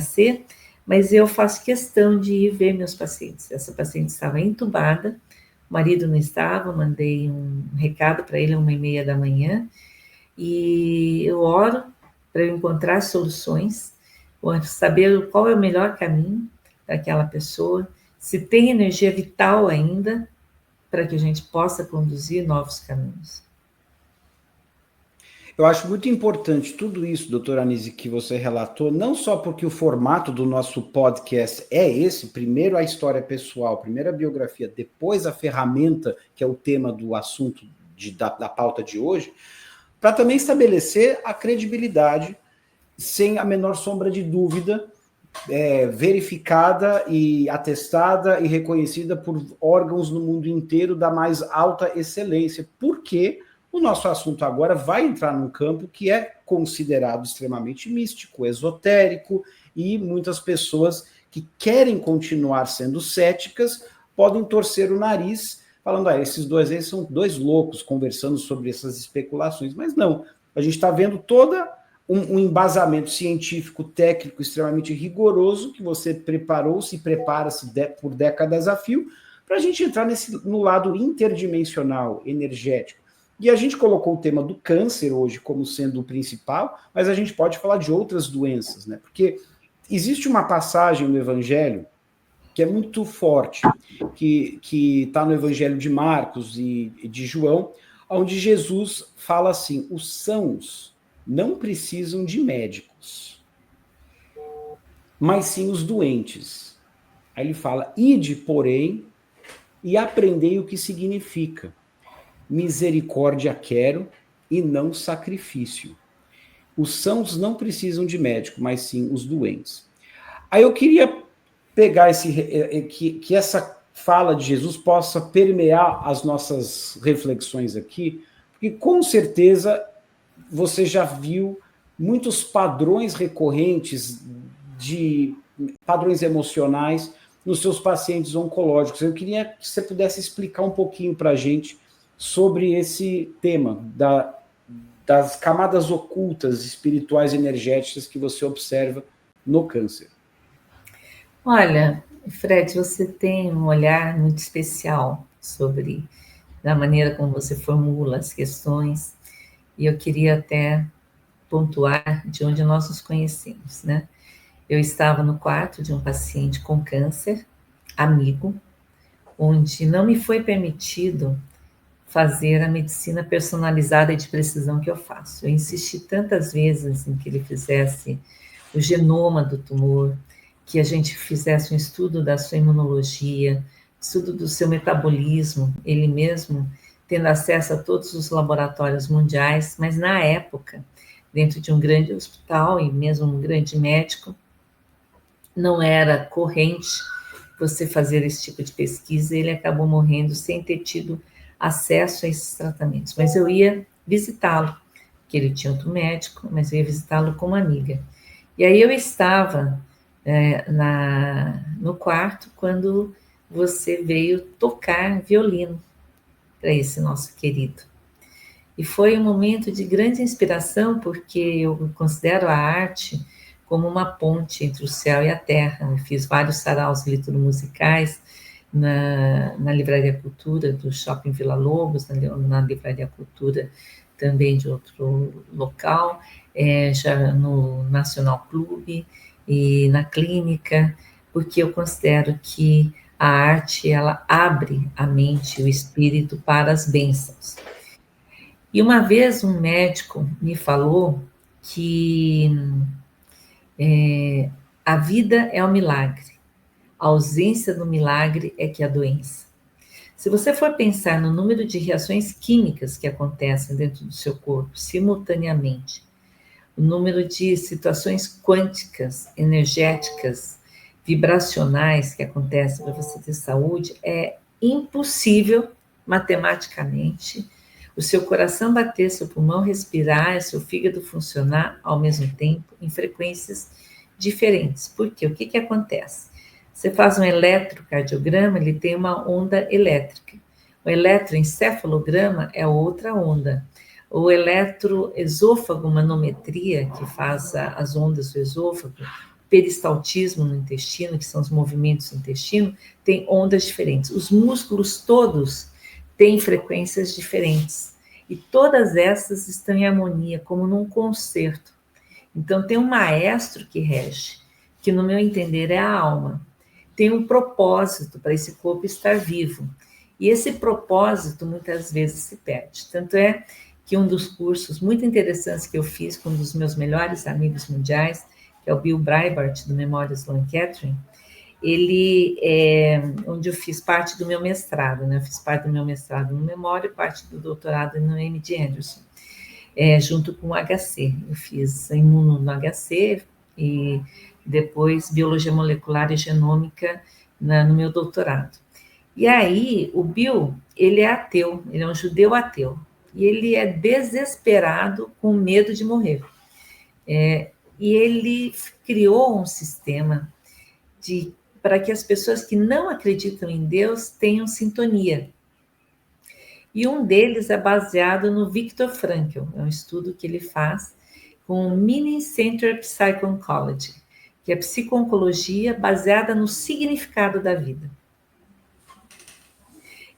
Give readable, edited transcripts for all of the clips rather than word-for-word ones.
ser, mas eu faço questão de ir ver meus pacientes. Essa paciente estava entubada, o marido não estava, mandei um recado para ele às 1h30 da manhã, e eu oro para eu encontrar soluções, saber qual é o melhor caminho para aquela pessoa, se tem energia vital ainda, para que a gente possa conduzir novos caminhos. Eu acho muito importante tudo isso, doutora Anísia, que você relatou, não só porque o formato do nosso podcast é esse, primeiro a história pessoal, primeiro a biografia, depois a ferramenta, que é o tema do assunto da pauta de hoje, para também estabelecer a credibilidade, sem a menor sombra de dúvida, verificada e atestada e reconhecida por órgãos no mundo inteiro da mais alta excelência, porque o nosso assunto agora vai entrar num campo que é considerado extremamente místico, esotérico, e muitas pessoas que querem continuar sendo céticas podem torcer o nariz, falando, esses dois aí são dois loucos conversando sobre essas especulações. Mas não, a gente está vendo toda um embasamento científico, técnico extremamente rigoroso, que você preparou, se prepara-se por décadas a fio, para a gente entrar no lado interdimensional, energético. E a gente colocou o tema do câncer hoje como sendo o principal, mas a gente pode falar de outras doenças, né? Porque existe uma passagem no Evangelho que é muito forte, que está no Evangelho de Marcos e de João, onde Jesus fala assim, os sãos não precisam de médicos, mas sim os doentes. Aí ele fala, ide, porém, e aprendei o que significa. Misericórdia quero e não sacrifício. Os sãos não precisam de médico, mas sim os doentes. Aí eu queria pegar que essa fala de Jesus possa permear as nossas reflexões aqui, porque com certeza você já viu muitos padrões recorrentes de padrões emocionais nos seus pacientes oncológicos. Eu queria que você pudesse explicar um pouquinho para a gente sobre esse tema das camadas ocultas, espirituais, energéticas que você observa no câncer. Olha, Fred, você tem um olhar muito especial sobre a maneira como você formula as questões, e eu queria até pontuar de onde nós nos conhecemos, né? Eu estava no quarto de um paciente com câncer, amigo, onde não me foi permitido fazer a medicina personalizada e de precisão que eu faço. Eu insisti tantas vezes em que ele fizesse o genoma do tumor, que a gente fizesse um estudo da sua imunologia, estudo do seu metabolismo, ele mesmo tendo acesso a todos os laboratórios mundiais, mas na época, dentro de um grande hospital e mesmo um grande médico, não era corrente você fazer esse tipo de pesquisa, e ele acabou morrendo sem ter tido acesso a esses tratamentos. Mas eu ia visitá-lo, porque ele tinha outro médico, mas eu ia visitá-lo como amiga. E aí eu estava no quarto quando você veio tocar violino para esse nosso querido. E foi um momento de grande inspiração, porque eu considero a arte como uma ponte entre o céu e a terra. Eu fiz vários saraus liturmusicais na Livraria Cultura do Shopping Vila Lobos, na Livraria Cultura também de outro local, já no Nacional Clube e na clínica, porque eu considero que a arte, ela abre a mente e o espírito para as bênçãos. E uma vez um médico me falou que a vida é um milagre, a ausência do milagre é que é a doença. Se você for pensar no número de reações químicas que acontecem dentro do seu corpo simultaneamente, o número de situações quânticas, energéticas, vibracionais que acontecem para você ter saúde, é impossível matematicamente o seu coração bater, seu pulmão respirar, seu fígado funcionar ao mesmo tempo, em frequências diferentes. Por quê? O que acontece? Você faz um eletrocardiograma, ele tem uma onda elétrica. O eletroencefalograma é outra onda. O eletroesôfago manometria, que faz as ondas do esôfago, peristaltismo no intestino, que são os movimentos do intestino, tem ondas diferentes. Os músculos todos têm frequências diferentes. E todas essas estão em harmonia, como num concerto. Então, tem um maestro que rege, que, no meu entender, é a alma. Tem um propósito para esse corpo estar vivo. E esse propósito, muitas vezes, se perde. Tanto é que um dos cursos muito interessantes que eu fiz com um dos meus melhores amigos mundiais, que é o Bill Breitbart, do Memórias Sloan Kettering, ele é onde eu fiz parte do meu mestrado, né? Eu fiz parte do meu mestrado no Memória e parte do doutorado no MD Anderson, junto com o HC. Eu fiz imuno no HC e depois biologia molecular e genômica no meu doutorado. E aí, o Bill, ele é ateu, ele é um judeu ateu, e ele é desesperado com medo de morrer. E ele criou um sistema para que as pessoas que não acreditam em Deus tenham sintonia. E um deles é baseado no Viktor Frankl, é um estudo que ele faz com o Meaning-Centered Psycho-Oncology, que é psico-oncologia baseada no significado da vida.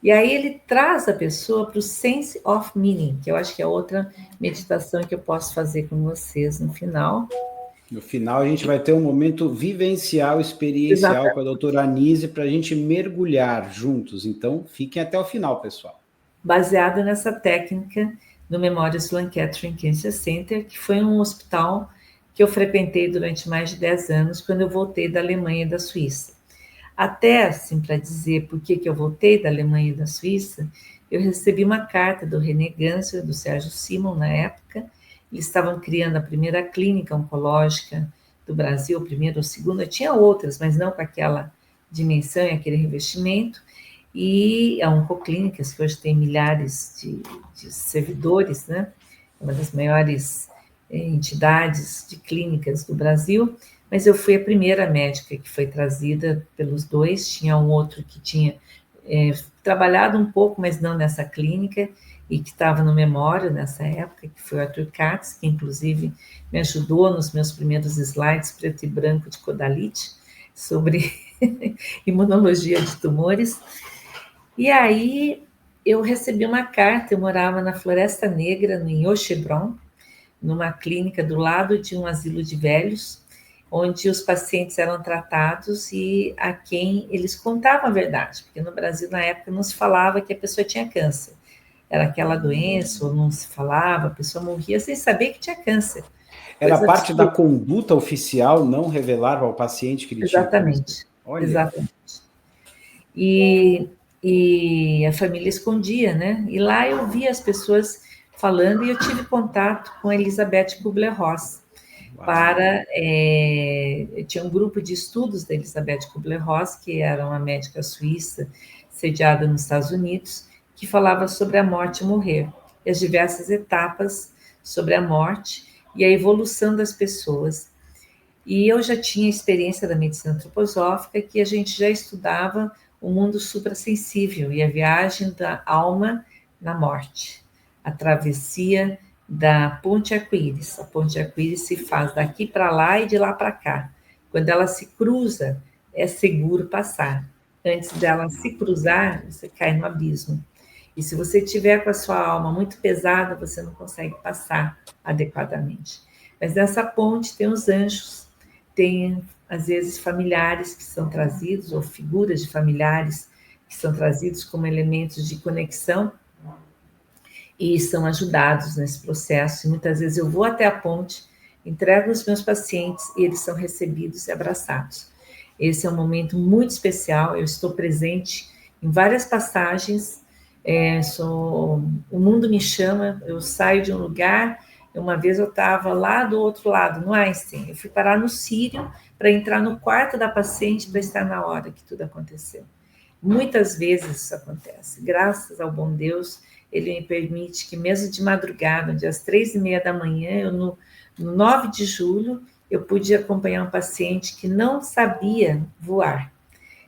E aí ele traz a pessoa para o Sense of Meaning, que eu acho que é outra meditação que eu posso fazer com vocês no final. No final, a gente vai ter um momento vivencial, experiencial Exatamente. Com a doutora Anísia para a gente mergulhar juntos. Então, fiquem até o final, pessoal. Baseado nessa técnica do Memórias Sloan Kettering Cancer Center, que foi um hospital que eu frequentei durante mais de 10 anos, quando eu voltei da Alemanha e da Suíça. Até, assim, para dizer por que eu voltei da Alemanha e da Suíça, eu recebi uma carta do René Ganser, do Sérgio Simon, na época. Eles estavam criando a primeira clínica oncológica do Brasil, a primeira ou segunda, tinha outras, mas não com aquela dimensão e aquele revestimento, e a Oncoclínicas, que hoje tem milhares de servidores, né? Uma das maiores entidades de clínicas do Brasil, mas eu fui a primeira médica que foi trazida pelos dois, tinha um outro que tinha trabalhado um pouco, mas não nessa clínica, e que estava no Memória nessa época, que foi o Arthur Katz, que inclusive me ajudou nos meus primeiros slides preto e branco de codalite, sobre imunologia de tumores. E aí eu recebi uma carta, eu morava na Floresta Negra, em Ochebron, numa clínica do lado de um asilo de velhos, onde os pacientes eram tratados e a quem eles contavam a verdade, porque no Brasil, na época, não se falava que a pessoa tinha câncer. Era aquela doença, ou não se falava, a pessoa morria sem saber que tinha câncer. Era parte da conduta oficial não revelar ao paciente que ele tinha câncer? Exatamente. Olha. Exatamente. E a família escondia, né? E lá eu vi as pessoas falando e eu tive contato com a Elizabeth Kubler-Ross. Tinha um grupo de estudos da Elizabeth Kubler-Ross, que era uma médica suíça, sediada nos Estados Unidos, que falava sobre a morte e morrer, e as diversas etapas sobre a morte e a evolução das pessoas. E eu já tinha experiência da medicina antroposófica, que a gente já estudava o mundo suprassensível e a viagem da alma na morte, a travessia da ponte arco-íris. A ponte arco-íris se faz daqui para lá e de lá para cá. Quando ela se cruza, é seguro passar. Antes dela se cruzar, você cai no abismo. E se você tiver com a sua alma muito pesada, você não consegue passar adequadamente. Mas nessa ponte tem os anjos, tem, às vezes, familiares que são trazidos, ou figuras de familiares que são trazidos como elementos de conexão, e são ajudados nesse processo. E muitas vezes eu vou até a ponte, entrego os meus pacientes e eles são recebidos e abraçados. Esse é um momento muito especial, eu estou presente em várias passagens, o mundo me chama, eu saio de um lugar. Uma vez eu estava lá do outro lado, no Einstein, eu fui parar no Sírio para entrar no quarto da paciente para estar na hora que tudo aconteceu. Muitas vezes isso acontece, graças ao bom Deus, ele me permite que mesmo de madrugada, às 3h30 da manhã, no 9 de julho, eu pude acompanhar um paciente que não sabia voar.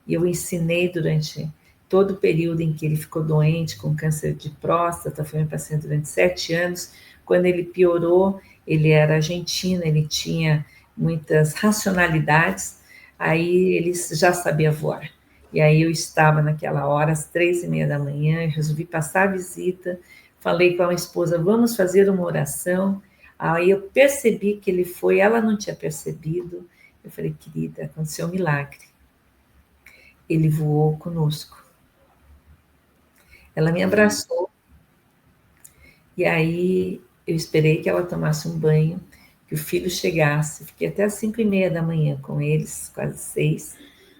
E eu ensinei durante todo o período em que ele ficou doente, com câncer de próstata, foi meu paciente durante 7 anos. Quando ele piorou, ele era argentino, ele tinha muitas racionalidades, aí ele já sabia voar. E aí eu estava naquela hora, às 3h30 da manhã, eu resolvi passar a visita, falei com a esposa, vamos fazer uma oração. Aí eu percebi que ele foi, ela não tinha percebido. Eu falei, querida, aconteceu um milagre. Ele voou conosco. Ela me abraçou, e aí eu esperei que ela tomasse um banho, que o filho chegasse. Fiquei até às 5h30 da manhã com eles, quase 6.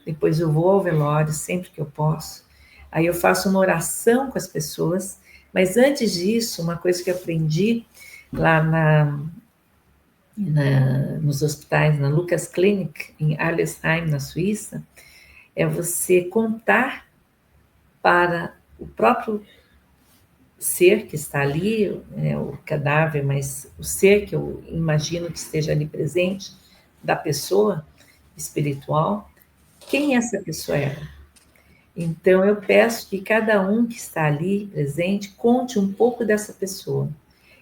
Depois eu vou ao velório sempre que eu posso. Aí eu faço uma oração com as pessoas. Mas antes disso, uma coisa que eu aprendi lá nos hospitais, na Lucas Clinic, em Arlesheim, na Suíça, é você contar para o próprio ser que está ali, o cadáver, mas o ser que eu imagino que esteja ali presente, da pessoa espiritual, quem essa pessoa é. Então, eu peço que cada um que está ali presente conte um pouco dessa pessoa.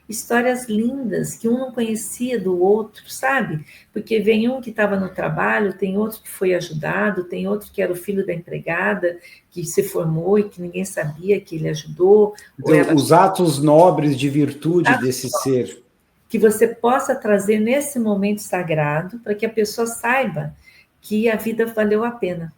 Histórias lindas que um não conhecia do outro, sabe? Porque vem um que estava no trabalho, tem outro que foi ajudado, tem outro que era o filho da empregada, que se formou e que ninguém sabia que ele ajudou. Ou Então, ela... os atos nobres de virtude desse ser. Que você possa trazer nesse momento sagrado para que a pessoa saiba que a vida valeu a pena.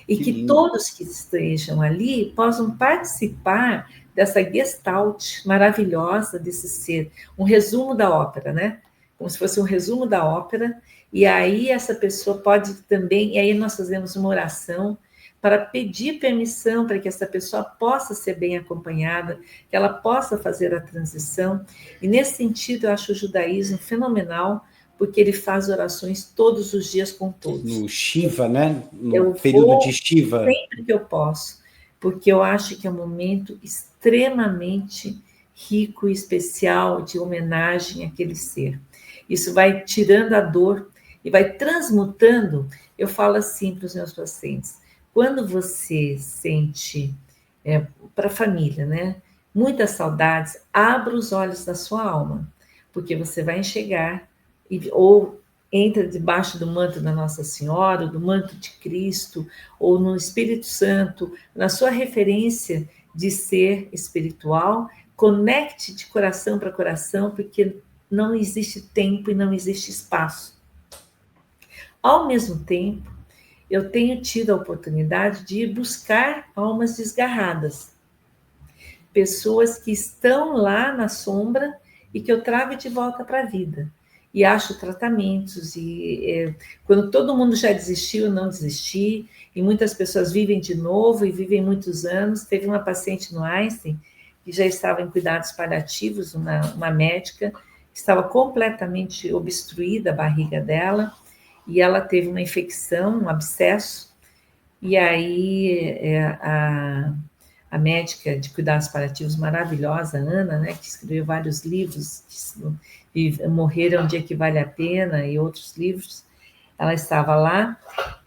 E que todos que estejam ali possam participar dessa gestalt maravilhosa desse ser. Um resumo da ópera, né? Como se fosse um resumo da ópera. E aí essa pessoa pode também... E aí nós fazemos uma oração para pedir permissão para que essa pessoa possa ser bem acompanhada, que ela possa fazer a transição. E nesse sentido, eu acho o judaísmo fenomenal, porque ele faz orações todos os dias com todos. No Shiva, né? No Eu período de vou Shiva. sempre que eu posso, porque eu acho que é um momento extremamente rico e especial de homenagem àquele ser. Isso vai tirando a dor e vai transmutando. Eu falo assim para os meus pacientes: quando você sente, para a família, né, muitas saudades, abra os olhos da sua alma, porque você vai enxergar, ou entra debaixo do manto da Nossa Senhora, do manto de Cristo, ou no Espírito Santo, na sua referência de ser espiritual, conecte de coração para coração, porque não existe tempo e não existe espaço. Ao mesmo tempo, eu tenho tido a oportunidade de ir buscar almas desgarradas, pessoas que estão lá na sombra e que eu trago de volta para a vida. E acho tratamentos, quando todo mundo já desistiu, eu não desisti, e muitas pessoas vivem de novo e vivem muitos anos. Teve uma paciente no Einstein que já estava em cuidados paliativos, uma médica, que estava completamente obstruída a barriga dela, e ela teve uma infecção, um abscesso, e aí a médica de cuidados paliativos maravilhosa, Ana, né, que escreveu vários livros, e Morrer é um Dia que Vale a Pena, e outros livros, ela estava lá,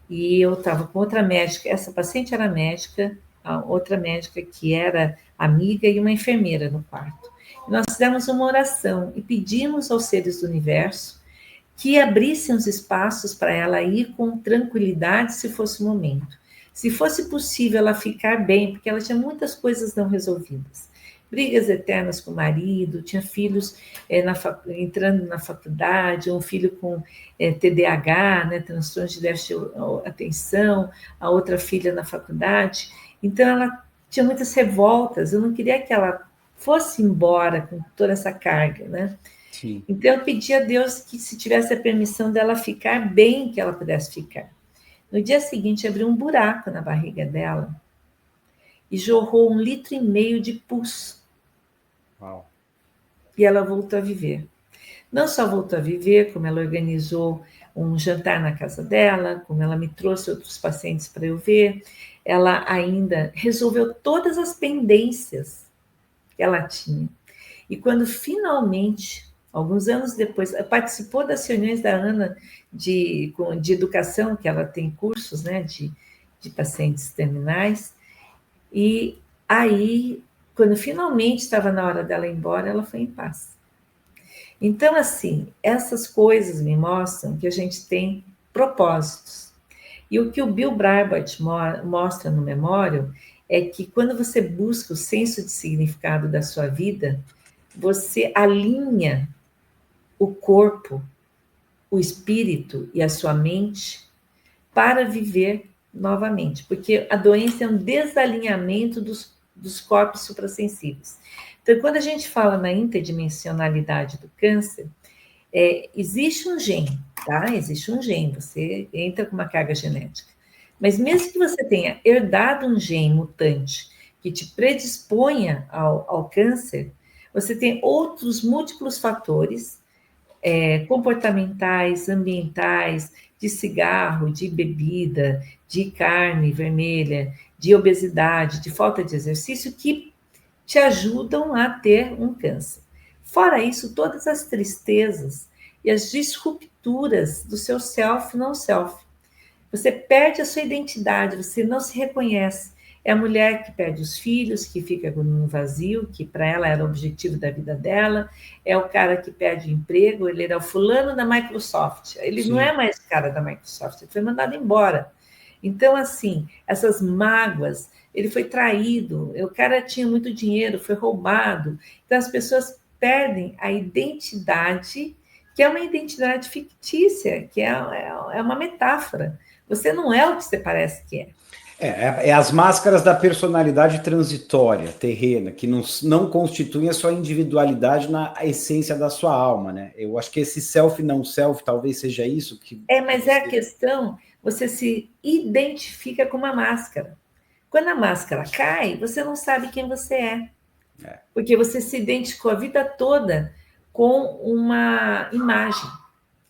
e eu estava com outra médica, essa paciente era médica, a outra médica que era amiga e uma enfermeira no quarto. E nós fizemos uma oração e pedimos aos seres do universo que abrissem os espaços para ela ir com tranquilidade, se fosse o momento. Se fosse possível ela ficar bem, porque ela tinha muitas coisas não resolvidas. Brigas eternas com o marido, tinha filhos entrando na faculdade, um filho com TDAH, né, transtorno de déficit de atenção, a outra filha na faculdade. Então, ela tinha muitas revoltas, eu não queria que ela fosse embora com toda essa carga, né? Sim. Então, eu pedi a Deus que, se tivesse a permissão dela ficar bem, que ela pudesse ficar. No dia seguinte, abriu um buraco na barriga dela e jorrou 1,5 litro de pus. Uau. E ela voltou a viver. Não só voltou a viver, como ela organizou um jantar na casa dela, como ela me trouxe outros pacientes para eu ver, ela ainda resolveu todas as pendências que ela tinha. E quando finalmente, alguns anos depois, participou das reuniões da Ana de educação, que ela tem cursos, né, de pacientes terminais, e aí, quando finalmente estava na hora dela ir embora, ela foi em paz. Então, assim, essas coisas me mostram que a gente tem propósitos. E o que o Bill Brybart mostra no Memório é que quando você busca o senso de significado da sua vida, você alinha o corpo, o espírito e a sua mente para viver novamente, porque a doença é um desalinhamento dos corpos suprassensíveis. Então, quando a gente fala na interdimensionalidade do câncer, existe um gene, tá? Existe um gene, você entra com uma carga genética. Mas mesmo que você tenha herdado um gene mutante que te predisponha ao câncer, você tem outros múltiplos fatores comportamentais, ambientais, de cigarro, de bebida, de carne vermelha, de obesidade, de falta de exercício, que te ajudam a ter um câncer. Fora isso, todas as tristezas e as disrupturas do seu self, não self. Você perde a sua identidade, você não se reconhece. É a mulher que perde os filhos, que fica com um vazio, que para ela era o objetivo da vida dela. É o cara que perde o emprego, ele era o fulano da Microsoft. Ele não é mais cara da Microsoft, ele foi mandado embora. Então, assim, essas mágoas, ele foi traído, o cara tinha muito dinheiro, foi roubado. Então, as pessoas perdem a identidade, que é uma identidade fictícia, que é uma metáfora. Você não é o que você parece que é. É as máscaras da personalidade transitória, terrena, que não constituem a sua individualidade na essência da sua alma, né? Eu acho que esse self não self talvez seja isso que... Mas é a questão, você se identifica com uma máscara. Quando a máscara cai, você não sabe quem você é. Porque você se identificou a vida toda com uma imagem.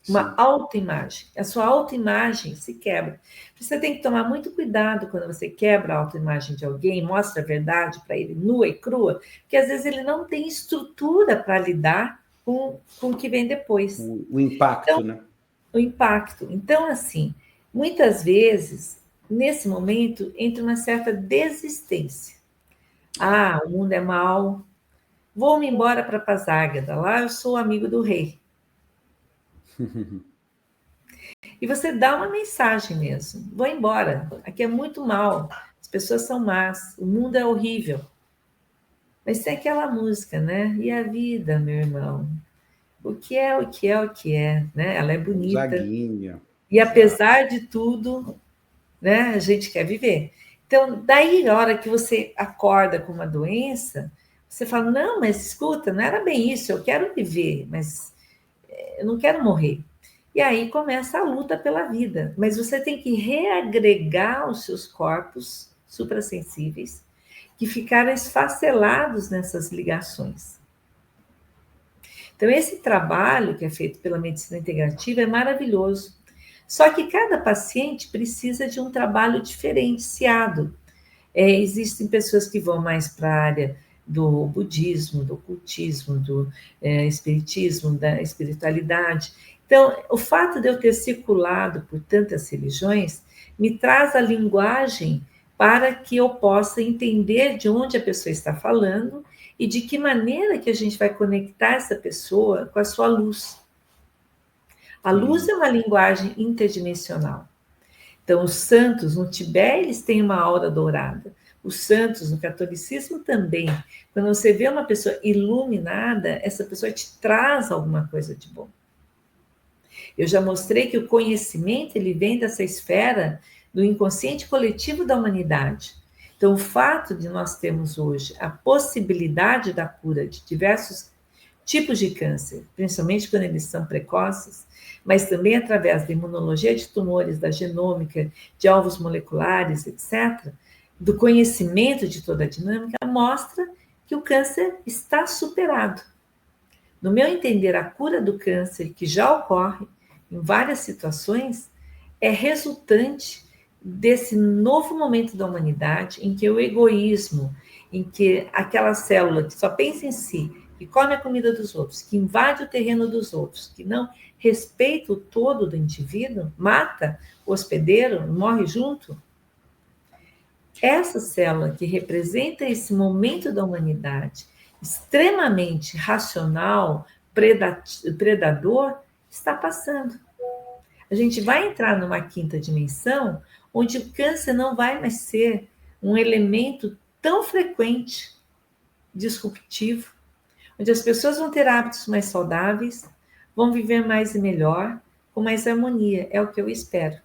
Uma autoimagem. A sua autoimagem se quebra. Você tem que tomar muito cuidado quando você quebra a autoimagem de alguém, mostra a verdade para ele nua e crua, porque às vezes ele não tem estrutura para lidar com o que vem depois. O impacto, então, né? O impacto. Então, assim, muitas vezes, nesse momento, entra uma certa desistência. Ah, o mundo é mau, vou-me embora para Pazágada, lá eu sou amigo do rei. E você dá uma mensagem mesmo. Vou embora. Aqui é muito mal. As pessoas são más. O mundo é horrível. Mas tem aquela música, né? E a vida, meu irmão? O que é, o que é, o que é, né? Ela é bonita. Zaguinha. E apesar de tudo, né? A gente quer viver. Então, daí, a hora que você acorda com uma doença, você fala: não, mas escuta, não era bem isso. Eu quero viver, mas eu não quero morrer. E aí começa a luta pela vida. Mas você tem que reagregar os seus corpos suprassensíveis que ficaram esfacelados nessas ligações. Então, esse trabalho que é feito pela medicina integrativa é maravilhoso. Só que cada paciente precisa de um trabalho diferenciado. Existem pessoas que vão mais para a área do budismo, do ocultismo, do espiritismo, da espiritualidade. Então, o fato de eu ter circulado por tantas religiões me traz a linguagem para que eu possa entender de onde a pessoa está falando e de que maneira que a gente vai conectar essa pessoa com a sua luz. A luz é uma linguagem interdimensional. Então, os santos no Tibete, eles têm uma aura dourada. Os santos no catolicismo também. Quando você vê uma pessoa iluminada, essa pessoa te traz alguma coisa de bom. Eu já mostrei que o conhecimento ele vem dessa esfera do inconsciente coletivo da humanidade. Então, o fato de nós termos hoje a possibilidade da cura de diversos tipos de câncer, principalmente quando eles são precoces, mas também através da imunologia de tumores, da genômica, de alvos moleculares, etc., do conhecimento de toda a dinâmica, mostra que o câncer está superado. No meu entender, a cura do câncer, que já ocorre em várias situações, é resultante desse novo momento da humanidade em que o egoísmo, em que aquela célula que só pensa em si, que come a comida dos outros, que invade o terreno dos outros, que não respeita o todo do indivíduo, mata o hospedeiro, morre junto. Essa célula que representa esse momento da humanidade, extremamente racional, predador está passando. A gente vai entrar numa quinta dimensão onde o câncer não vai mais ser um elemento tão frequente, disruptivo, onde as pessoas vão ter hábitos mais saudáveis, vão viver mais e melhor, com mais harmonia. É o que eu espero.